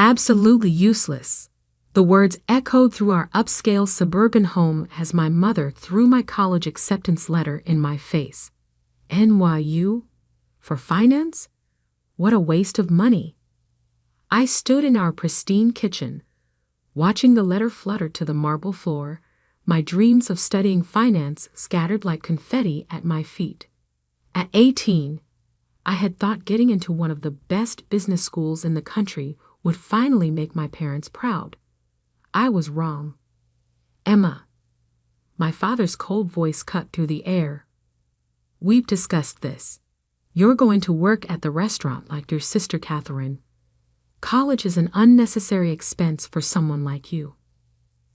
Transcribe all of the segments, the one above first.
Absolutely useless. The words echoed through our upscale suburban home as my mother threw my college acceptance letter in my face. NYU? For finance? What a waste of money. I stood in our pristine kitchen, watching the letter flutter to the marble floor, my dreams of studying finance scattered like confetti at my feet. At 18, I had thought getting into one of the best business schools in the country would finally make my parents proud. I was wrong. Emma. My father's cold voice cut through the air. We've discussed this. You're going to work at the restaurant like your sister Catherine. College is an unnecessary expense for someone like you.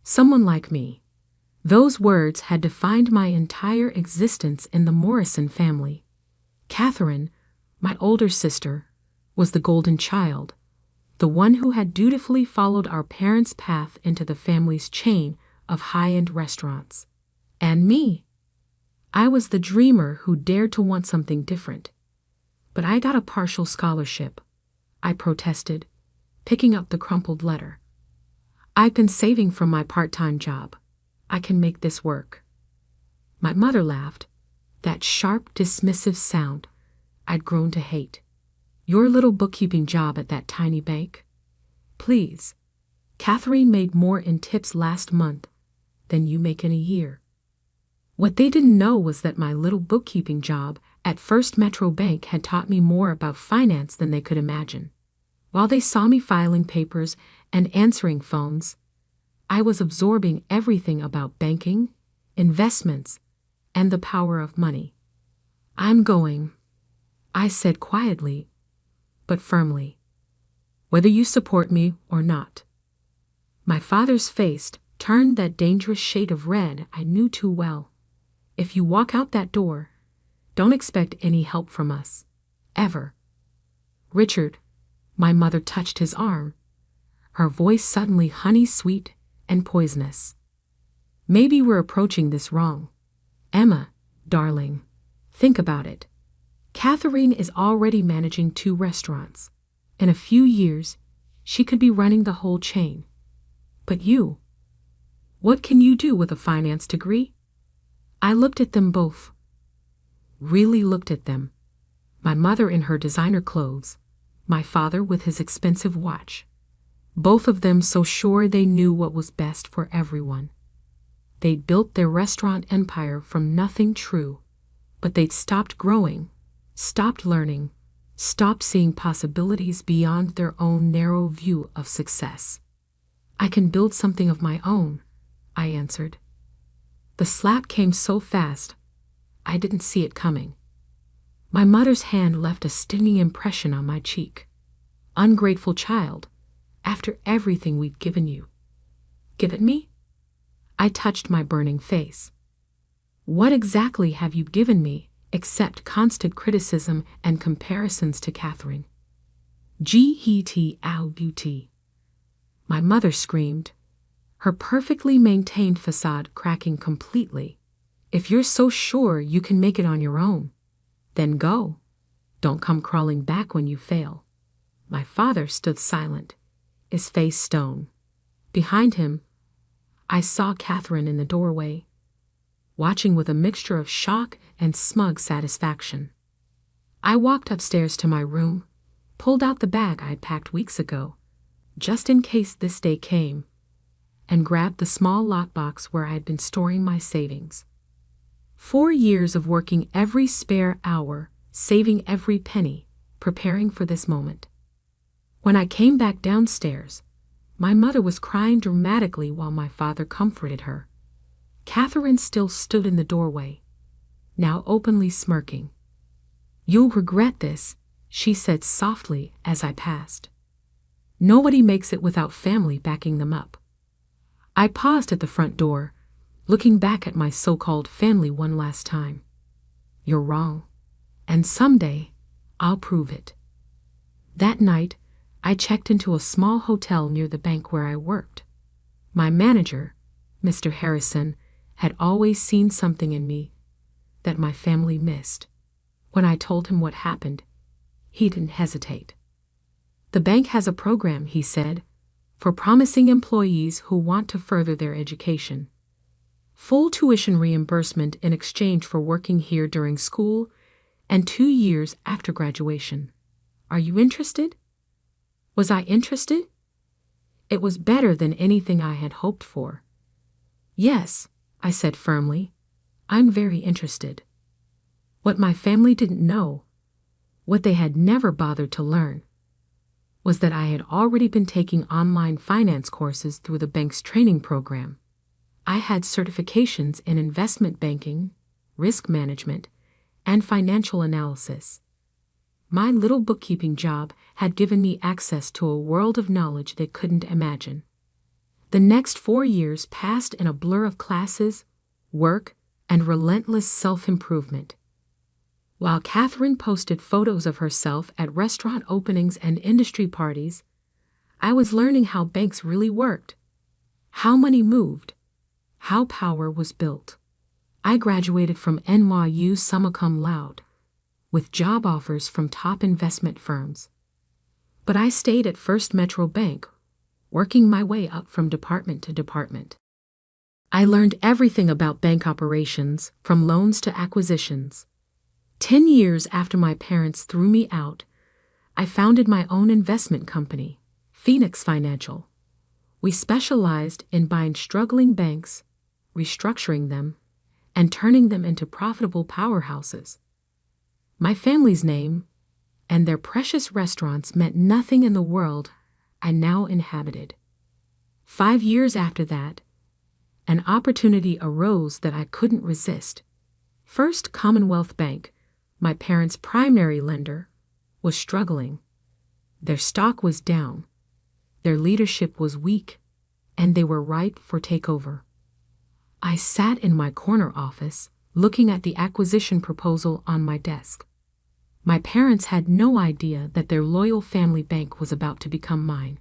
Someone like me. Those words had defined my entire existence in the Morrison family. Catherine, my older sister, was the golden child, the one who had dutifully followed our parents' path into the family's chain of high-end restaurants. And me. I was the dreamer who dared to want something different. But I got a partial scholarship, I protested, picking up the crumpled letter. I've been saving from my part-time job. I can make this work. My mother laughed, that sharp, dismissive sound I'd grown to hate. Your little bookkeeping job at that tiny bank? Please. Catherine made more in tips last month than you make in a year. What they didn't know was that my little bookkeeping job at First Metro Bank had taught me more about finance than they could imagine. While they saw me filing papers and answering phones, I was absorbing everything about banking, investments, and the power of money. I'm going, I said quietly, but firmly, whether you support me or not. My father's face turned that dangerous shade of red I knew too well. If you walk out that door, don't expect any help from us. Ever. Richard, my mother touched his arm, her voice suddenly honey-sweet and poisonous. Maybe we're approaching this wrong. Emma, darling, think about it. Catherine is already managing 2 restaurants. In a few years, she could be running the whole chain. But you, what can you do with a finance degree? I looked at them both. Really looked at them. My mother in her designer clothes, my father with his expensive watch. Both of them so sure they knew what was best for everyone. They'd built their restaurant empire from nothing true, but they'd stopped growing, stopped learning, stopped seeing possibilities beyond their own narrow view of success. I can build something of my own, I answered. The slap came so fast, I didn't see it coming. My mother's hand left a stinging impression on my cheek. Ungrateful child, after everything we've given you. Given me? I touched my burning face. What exactly have you given me except constant criticism and comparisons to Catherine? G-E-T-L-U-T. My mother screamed, her perfectly maintained facade cracking completely. If you're so sure you can make it on your own, then go. Don't come crawling back when you fail. My father stood silent, his face stone. Behind him, I saw Catherine in the doorway, watching with a mixture of shock and smug satisfaction. I walked upstairs to my room, pulled out the bag I'd packed weeks ago, just in case this day came, and grabbed the small lockbox where I had been storing my savings. 4 years of working every spare hour, saving every penny, preparing for this moment. When I came back downstairs, my mother was crying dramatically while my father comforted her. Catherine still stood in the doorway, now openly smirking. You'll regret this, she said softly as I passed. Nobody makes it without family backing them up. I paused at the front door, looking back at my so-called family one last time. You're wrong, and someday I'll prove it. That night, I checked into a small hotel near the bank where I worked. My manager, Mr. Harrison, had always seen something in me that my family missed. When I told him what happened, he didn't hesitate. "The bank has a program," he said, "for promising employees who want to further their education. Full tuition reimbursement in exchange for working here during school and 2 years after graduation. Are you interested?" Was I interested? It was better than anything I had hoped for. "Yes," I said firmly, "I'm very interested." What my family didn't know, what they had never bothered to learn, was that I had already been taking online finance courses through the bank's training program. I had certifications in investment banking, risk management, and financial analysis. My little bookkeeping job had given me access to a world of knowledge they couldn't imagine. The next 4 years passed in a blur of classes, work, and relentless self-improvement. While Catherine posted photos of herself at restaurant openings and industry parties, I was learning how banks really worked, how money moved, how power was built. I graduated from NYU summa cum laude, with job offers from top investment firms. But I stayed at First Metro Bank, working my way up from department to department. I learned everything about bank operations, from loans to acquisitions. 10 years after my parents threw me out, I founded my own investment company, Phoenix Financial. We specialized in buying struggling banks, restructuring them, and turning them into profitable powerhouses. My family's name and their precious restaurants meant nothing in the world I now inhabited. 5 years after that, an opportunity arose that I couldn't resist. First Commonwealth Bank, my parents' primary lender, was struggling. Their stock was down, their leadership was weak, and they were ripe for takeover. I sat in my corner office, looking at the acquisition proposal on my desk. My parents had no idea that their loyal family bank was about to become mine.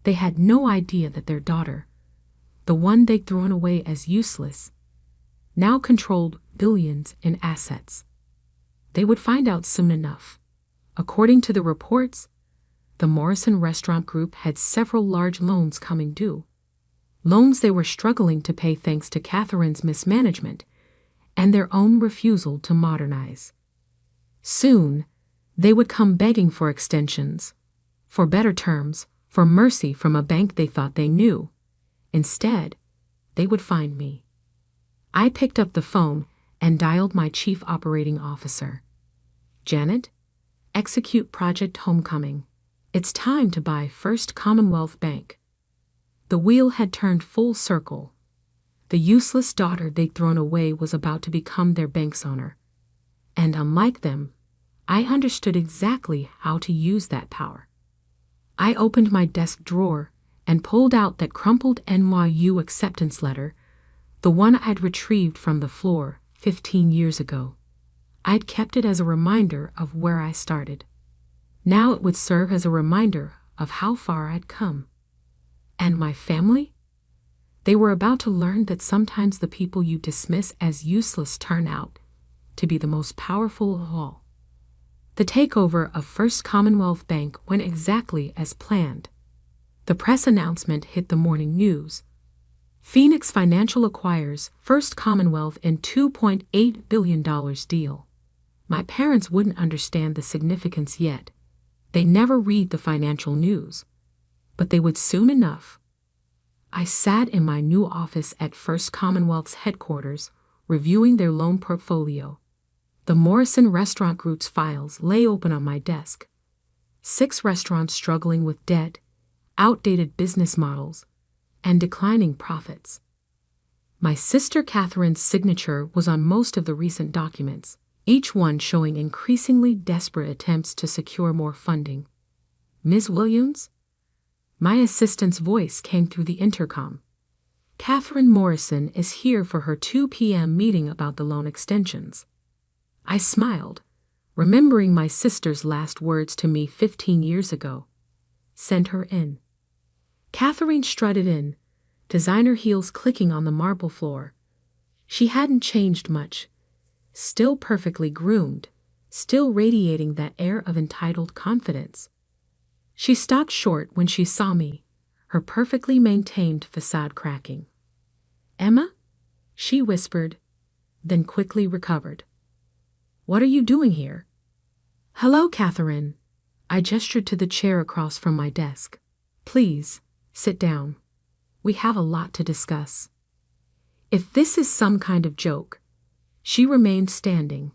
They had no idea that their daughter, the one they'd thrown away as useless, now controlled billions in assets. They would find out soon enough. According to the reports, the Morrison Restaurant Group had several large loans coming due. Loans they were struggling to pay thanks to Catherine's mismanagement and their own refusal to modernize. Soon, they would come begging for extensions, for better terms, for mercy from a bank they thought they knew. Instead, they would find me. I picked up the phone and dialed my chief operating officer. "Janet, execute Project Homecoming. It's time to buy First Commonwealth Bank." The wheel had turned full circle. The useless daughter they'd thrown away was about to become their bank's owner. And unlike them, I understood exactly how to use that power. I opened my desk drawer and pulled out that crumpled NYU acceptance letter, the one I'd retrieved from the floor 15 years ago. I'd kept it as a reminder of where I started. Now it would serve as a reminder of how far I'd come. And my family? They were about to learn that sometimes the people you dismiss as useless turn out to be the most powerful of all. The takeover of First Commonwealth Bank went exactly as planned. The press announcement hit the morning news. Phoenix Financial acquires First Commonwealth in $2.8 billion deal. My parents wouldn't understand the significance yet. They never read the financial news. But they would soon enough. I sat in my new office at First Commonwealth's headquarters, reviewing their loan portfolio. The Morrison Restaurant Group's files lay open on my desk. 6 restaurants struggling with debt, outdated business models, and declining profits. My sister Catherine's signature was on most of the recent documents, each one showing increasingly desperate attempts to secure more funding. "Ms. Williams?" My assistant's voice came through the intercom. "Catherine Morrison is here for her 2 p.m. meeting about the loan extensions." I smiled, remembering my sister's last words to me 15 years ago. "Send her in." Catherine strutted in, designer heels clicking on the marble floor. She hadn't changed much, still perfectly groomed, still radiating that air of entitled confidence. She stopped short when she saw me, her perfectly maintained facade cracking. "Emma?" she whispered, then quickly recovered. "What are you doing here?" "Hello, Catherine." I gestured to the chair across from my desk. "Please, sit down. We have a lot to discuss." If this is some kind of joke, she remained standing,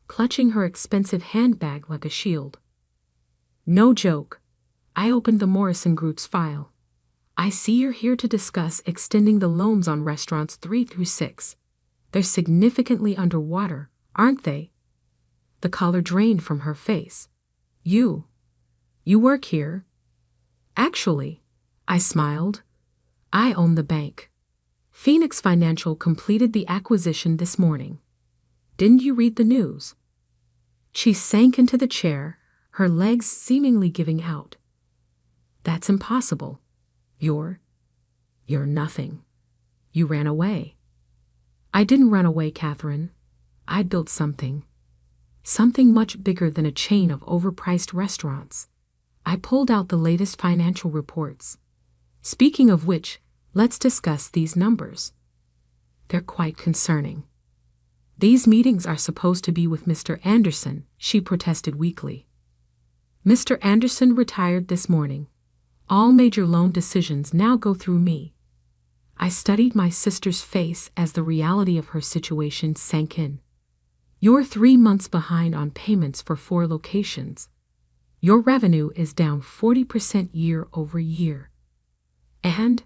clutching her expensive handbag like a shield. "No joke." I opened the Morrison Group's file. "I see you're here to discuss extending the loans on restaurants 3 through 6. They're significantly underwater, aren't they?" The color drained from her face. You work here?" "Actually," I smiled, "I own the bank. Phoenix Financial completed the acquisition this morning. Didn't you read the news?" She sank into the chair, her legs seemingly giving out. "That's impossible. You're nothing. You ran away." "I didn't run away, Catherine. I built something much bigger than a chain of overpriced restaurants." I pulled out the latest financial reports. "Speaking of which, let's discuss these numbers. They're quite concerning." "These meetings are supposed to be with Mr. Anderson," she protested weakly. "Mr. Anderson retired this morning. All major loan decisions now go through me." I studied my sister's face as the reality of her situation sank in. "You're 3 months behind on payments for 4 locations. Your revenue is down 40% year over year. And,"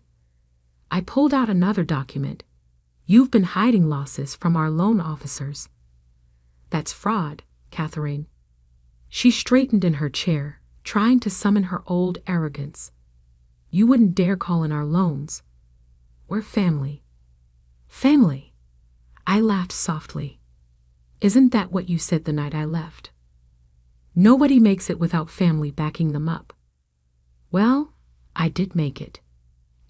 I pulled out another document, "you've been hiding losses from our loan officers." "That's fraud, Catherine." She straightened in her chair, trying to summon her old arrogance. "You wouldn't dare call in our loans. We're family." "Family?" I laughed softly. "Isn't that what you said the night I left? Nobody makes it without family backing them up." "Well, I did make it.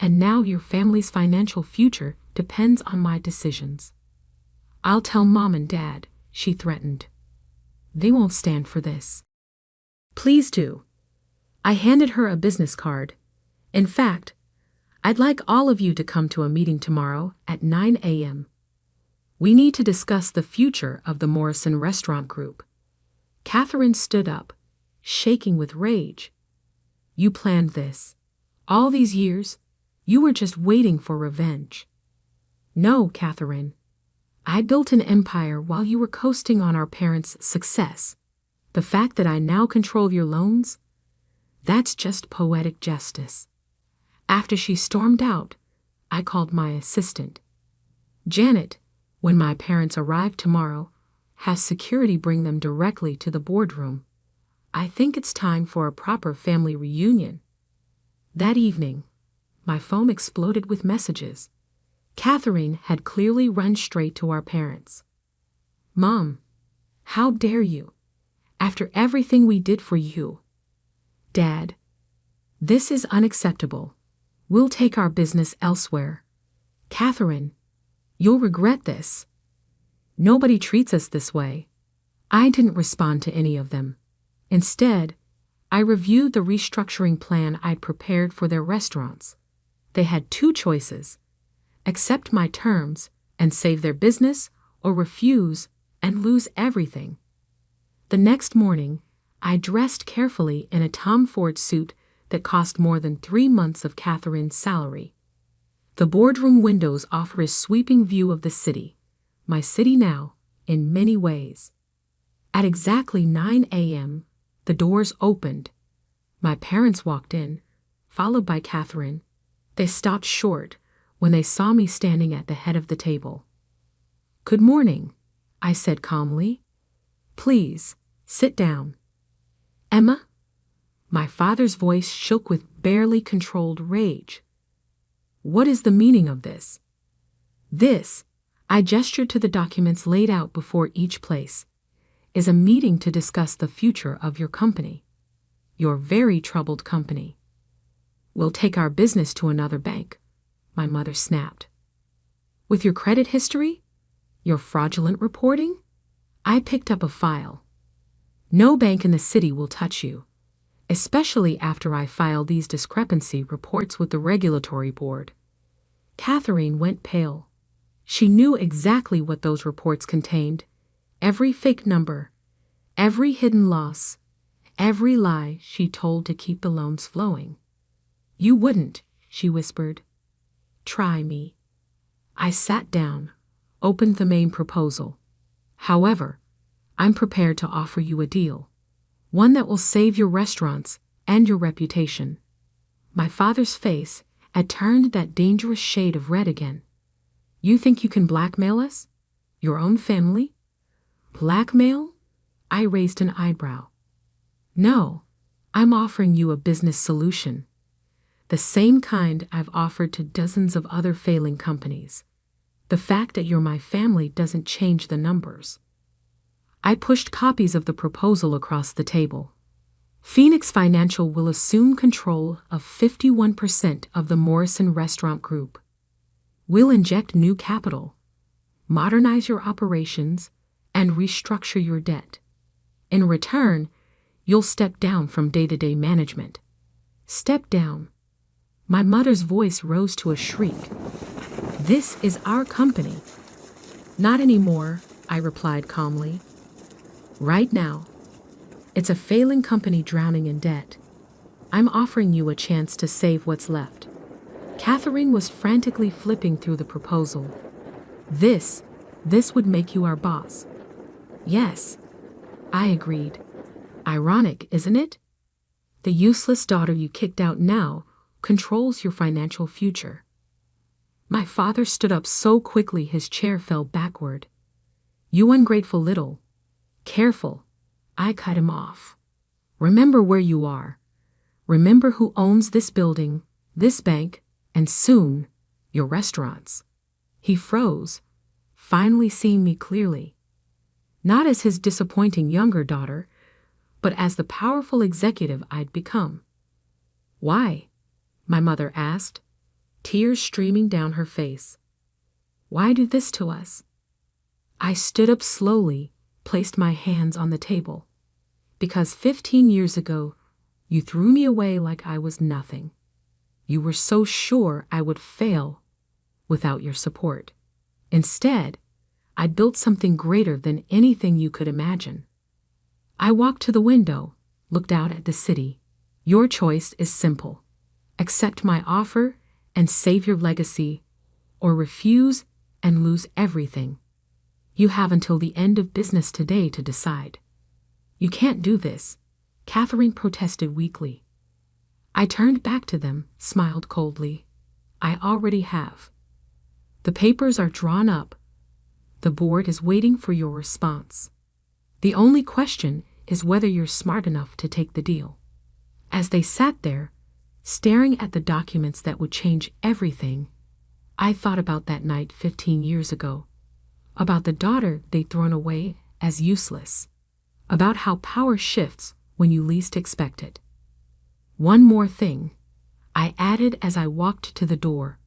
And now your family's financial future depends on my decisions." "I'll tell Mom and Dad," she threatened. "They won't stand for this." "Please do." I handed her a business card. "In fact, I'd like all of you to come to a meeting tomorrow at 9 a.m. We need to discuss the future of the Morrison Restaurant Group." Catherine stood up, shaking with rage. "You planned this. All these years, you were just waiting for revenge." "No, Catherine. I built an empire while you were coasting on our parents' success. The fact that I now control your loans? That's just poetic justice." After she stormed out, I called my assistant. "Janet, when my parents arrive tomorrow, have security bring them directly to the boardroom. I think it's time for a proper family reunion." That evening, my phone exploded with messages. Catherine had clearly run straight to our parents. "Mom, how dare you? After everything we did for you." "Dad, this is unacceptable. We'll take our business elsewhere." "Catherine, you'll regret this. Nobody treats us this way." I didn't respond to any of them. Instead, I reviewed the restructuring plan I'd prepared for their restaurants. They had 2 choices: accept my terms and save their business, or refuse and lose everything. The next morning, I dressed carefully in a Tom Ford suit that cost more than 3 months of Catherine's salary. The boardroom windows offer a sweeping view of the city, my city now, in many ways. At exactly 9 a.m., the doors opened. My parents walked in, followed by Catherine. They stopped short when they saw me standing at the head of the table. "Good morning," I said calmly. "Please, sit down." "Emma?" My father's voice shook with barely controlled rage. "What is the meaning of this?" "This," I gestured to the documents laid out before each place, "is a meeting to discuss the future of your company. Your very troubled company." "We'll take our business to another bank," my mother snapped. "With your credit history? Your fraudulent reporting?" I picked up a file. "No bank in the city will touch you. especially after I filed these discrepancy reports with the regulatory board. Catherine went pale. She knew exactly what those reports contained. Every fake number, every hidden loss, every lie she told to keep the loans flowing. "You wouldn't," she whispered. "Try me." I sat down, opened the main proposal. "However, I'm prepared to offer you a deal. One that will save your restaurants and your reputation." My father's face had turned that dangerous shade of red again. "You think you can blackmail us? Your own family?" "Blackmail?" I raised an eyebrow. "No, I'm offering you a business solution. The same kind I've offered to dozens of other failing companies. The fact that you're my family doesn't change the numbers." I pushed copies of the proposal across the table. Phoenix Financial will assume control of 51% of the Morrison Restaurant Group. We'll inject new capital, modernize your operations, and restructure your debt. In return, you'll step down from day-to-day management. Step down. My mother's voice rose to a shriek. "This is our company." "Not anymore," I replied calmly. "Right now. It's a failing company drowning in debt. I'm offering you a chance to save what's left." Catherine was frantically flipping through the proposal. This would make you our boss." "Yes," I agreed. "Ironic, isn't it? The useless daughter you kicked out now controls your financial future." My father stood up so quickly his chair fell backward. "You ungrateful little." "Careful," I cut him off. "Remember where you are. Remember who owns this building, this bank, and soon, your restaurants." He froze, finally seeing me clearly. Not as his disappointing younger daughter, but as the powerful executive I'd become. "Why?" my mother asked, tears streaming down her face. "Why do this to us?" I stood up slowly, placed my hands on the table. "Because 15 years ago, you threw me away like I was nothing. You were so sure I would fail without your support. Instead, I built something greater than anything you could imagine." I walked to the window, looked out at the city. "Your choice is simple. Accept my offer and save your legacy, or refuse and lose everything. You have until the end of business today to decide." "You can't do this," Catherine protested weakly. I turned back to them, smiled coldly. "I already have. The papers are drawn up. The board is waiting for your response. The only question is whether you're smart enough to take the deal." As they sat there, staring at the documents that would change everything, I thought about that night 15 years ago, about the daughter they'd thrown away as useless, about how power shifts when you least expect it. "One more thing," I added as I walked to the door.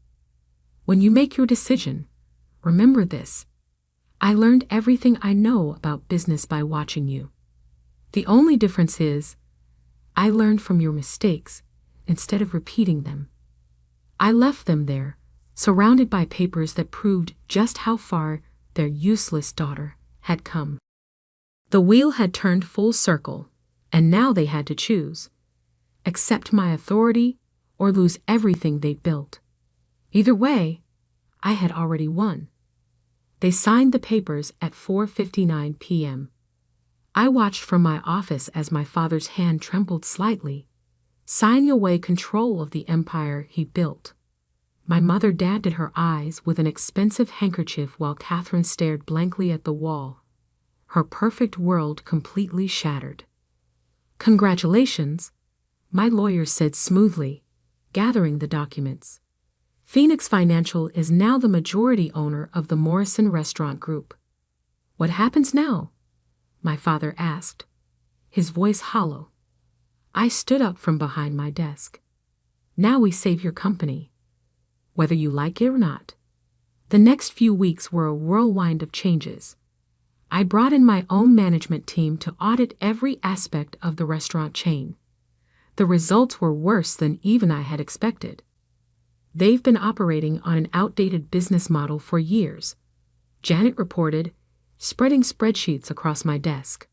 "When you make your decision, remember this. I learned everything I know about business by watching you. The only difference is, I learned from your mistakes instead of repeating them." I left them there, surrounded by papers that proved just how far their useless daughter had come. The wheel had turned full circle, and now they had to choose. Accept my authority or lose everything they'd built. Either way, I had already won. They signed the papers at 4:59 p.m. I watched from my office as my father's hand trembled slightly, signing away control of the empire he built. My mother dabbed her eyes with an expensive handkerchief while Catherine stared blankly at the wall, her perfect world completely shattered. "Congratulations," my lawyer said smoothly, gathering the documents. "Phoenix Financial is now the majority owner of the Morrison Restaurant Group." "What happens now?" my father asked, his voice hollow. I stood up from behind my desk. "Now we save your company, whether you like it or not." The next few weeks were a whirlwind of changes. I brought in my own management team to audit every aspect of the restaurant chain. The results were worse than even I had expected. They've been operating on an outdated business model for years, Janet reported, spreading spreadsheets across my desk.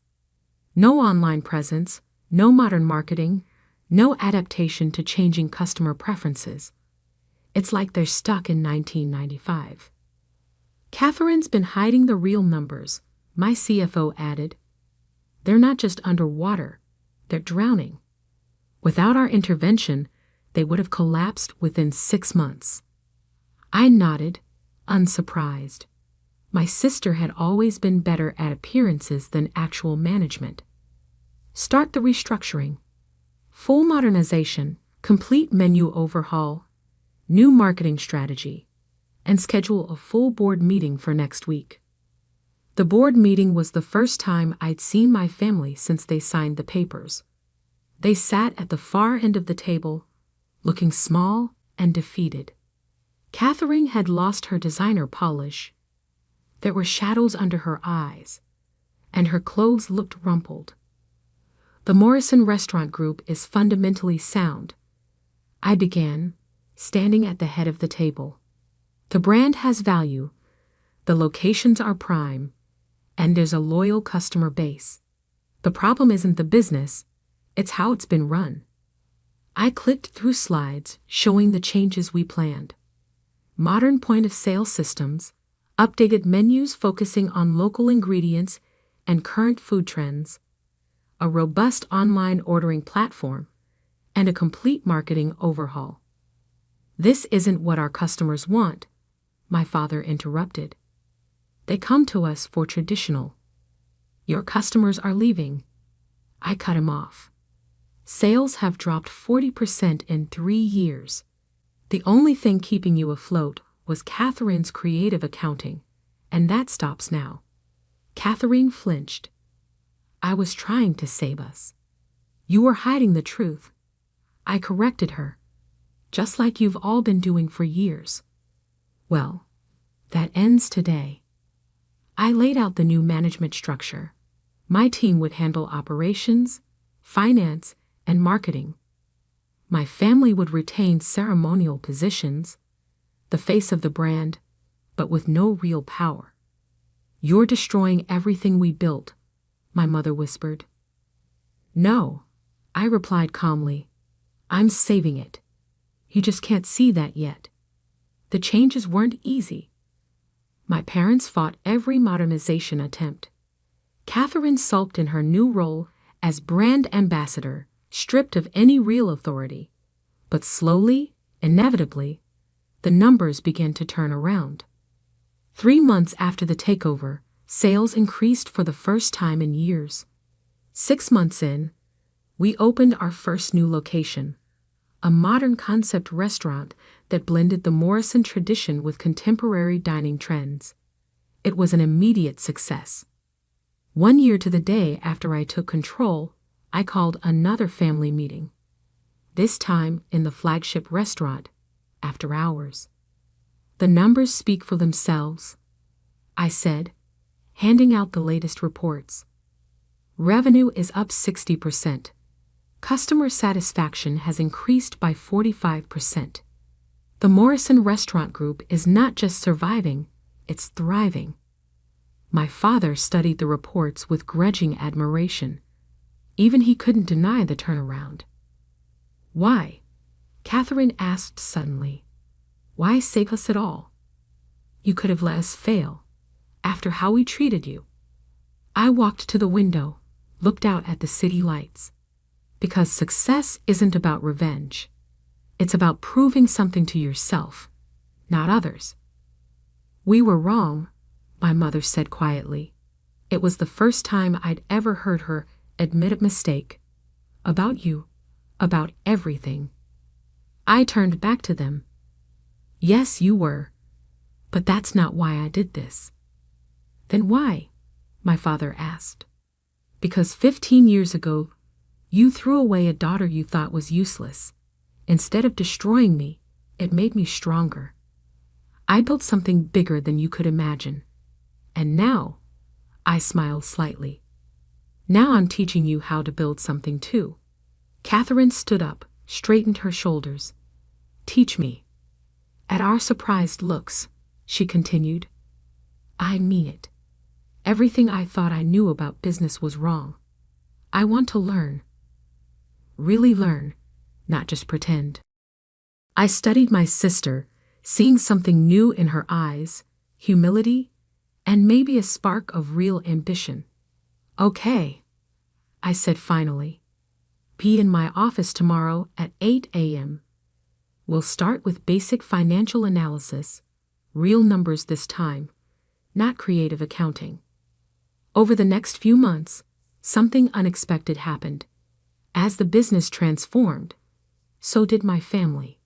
No online presence, no modern marketing, no adaptation to changing customer preferences. It's like they're stuck in 1995. Catherine's been hiding the real numbers, my CFO added. They're not just underwater, they're drowning. Without our intervention, they would have collapsed within 6 months. I nodded, unsurprised. My sister had always been better at appearances than actual management. Start the restructuring. Full modernization, complete menu overhaul, new marketing strategy, and schedule a full board meeting for next week. The board meeting was the first time I'd seen my family since they signed the papers. They sat at the far end of the table, looking small and defeated. Catherine had lost her designer polish. There were shadows under her eyes, and her clothes looked rumpled. The Morrison Restaurant Group is fundamentally sound, I began, standing at the head of the table. The brand has value, the locations are prime, and there's a loyal customer base. The problem isn't the business, it's how it's been run. I clicked through slides showing the changes we planned. Modern point-of-sale systems, updated menus focusing on local ingredients and current food trends, a robust online ordering platform, and a complete marketing overhaul. This isn't what our customers want, my father interrupted. They come to us for traditional. Your customers are leaving. I cut him off. Sales have dropped 40% in 3 years. The only thing keeping you afloat was Catherine's creative accounting, and that stops now. Catherine flinched. I was trying to save us. You were hiding the truth. I corrected her, just like you've all been doing for years. Well, that ends today. I laid out the new management structure. My team would handle operations, finance, and marketing. My family would retain ceremonial positions, the face of the brand, but with no real power. You're destroying everything we built, my mother whispered. No, I replied calmly. I'm saving it. You just can't see that yet. The changes weren't easy. My parents fought every modernization attempt. Catherine sulked in her new role as brand ambassador, stripped of any real authority. But slowly, inevitably, the numbers began to turn around. 3 months after the takeover, sales increased for the first time in years. 6 months in, we opened our first new location, a modern concept restaurant that blended the Morrison tradition with contemporary dining trends. It was an immediate success. 1 year to the day after I took control, I called another family meeting. This time in the flagship restaurant, after hours. The numbers speak for themselves, I said, handing out the latest reports. Revenue is up 60%. Customer satisfaction has increased by 45%. The Morrison Restaurant Group is not just surviving, it's thriving. My father studied the reports with grudging admiration. Even he couldn't deny the turnaround. Why? Catherine asked suddenly. Why save us at all? You could have let us fail, after how we treated you. I walked to the window, looked out at the city lights. Because success isn't about revenge. It's about proving something to yourself, not others. We were wrong, my mother said quietly. It was the first time I'd ever heard her admit a mistake. About you, about everything. I turned back to them. Yes, you were. But that's not why I did this. Then why? My father asked. Because 15 years ago, you threw away a daughter you thought was useless. Instead of destroying me, it made me stronger. I built something bigger than you could imagine. And now, I smiled slightly. Now I'm teaching you how to build something too. Catherine stood up, straightened her shoulders. Teach me. At our surprised looks, she continued. I mean it. Everything I thought I knew about business was wrong. I want to learn. Really learn, not just pretend. I studied my sister, seeing something new in her eyes, humility, and maybe a spark of real ambition. Okay, I said finally. Be in my office tomorrow at 8 a.m. We'll start with basic financial analysis, real numbers this time, not creative accounting. Over the next few months, something unexpected happened. As the business transformed, so did my family.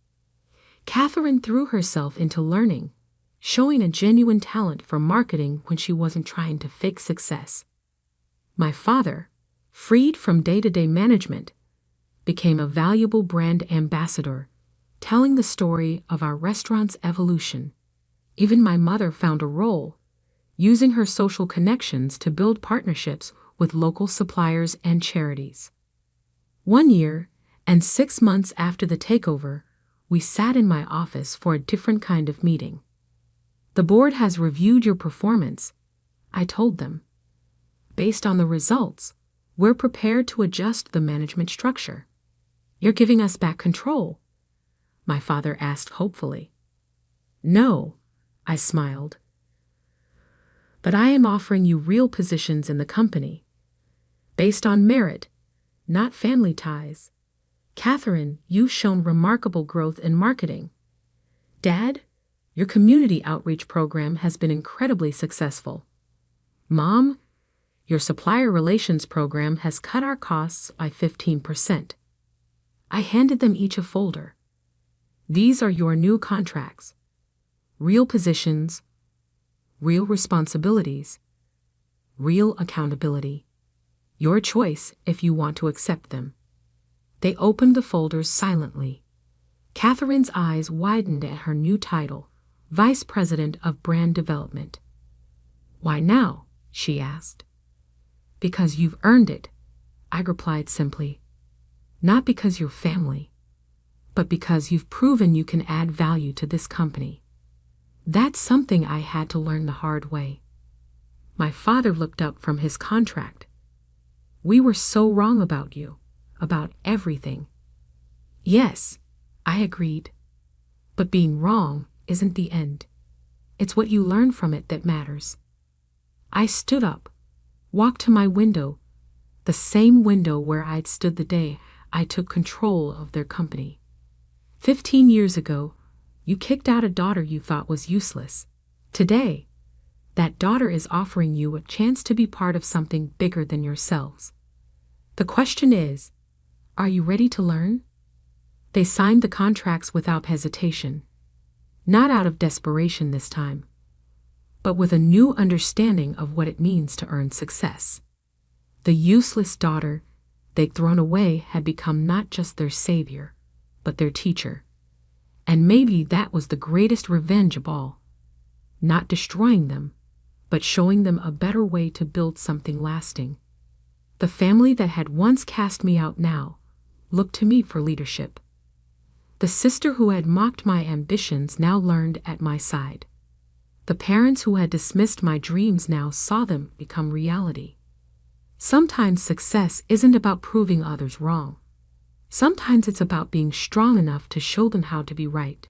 Catherine threw herself into learning, showing a genuine talent for marketing when she wasn't trying to fake success. My father, freed from day-to-day management, became a valuable brand ambassador, telling the story of our restaurant's evolution. Even my mother found a role, using her social connections to build partnerships with local suppliers and charities. 1 year and 6 months after the takeover, we sat in my office for a different kind of meeting. The board has reviewed your performance, I told them. Based on the results, we're prepared to adjust the management structure. You're giving us back control? My father asked hopefully. No, I smiled. But I am offering you real positions in the company, based on merit, not family ties. Catherine, you've shown remarkable growth in marketing. Dad, your community outreach program has been incredibly successful. Mom, your supplier relations program has cut our costs by 15%. I handed them each a folder. These are your new contracts. Real positions, real responsibilities, real accountability. Your choice if you want to accept them. They opened the folders silently. Catherine's eyes widened at her new title, Vice President of Brand Development. Why now? She asked. Because you've earned it, I replied simply. Not because you're family, but because you've proven you can add value to this company. That's something I had to learn the hard way. My father looked up from his contract. We were so wrong about you, about everything. Yes, I agreed. But being wrong isn't the end. It's what you learn from it that matters. I stood up, walked to my window, the same window where I'd stood the day I took control of their company. 15 years ago, you kicked out a daughter you thought was useless. Today, that daughter is offering you a chance to be part of something bigger than yourselves. The question is, are you ready to learn? They signed the contracts without hesitation. Not out of desperation this time, but with a new understanding of what it means to earn success. The useless daughter they'd thrown away had become not just their savior, but their teacher. And maybe that was the greatest revenge of all. Not destroying them, but showing them a better way to build something lasting. The family that had once cast me out now looked to me for leadership. The sister who had mocked my ambitions now learned at my side. The parents who had dismissed my dreams now saw them become reality. Sometimes success isn't about proving others wrong. Sometimes it's about being strong enough to show them how to be right.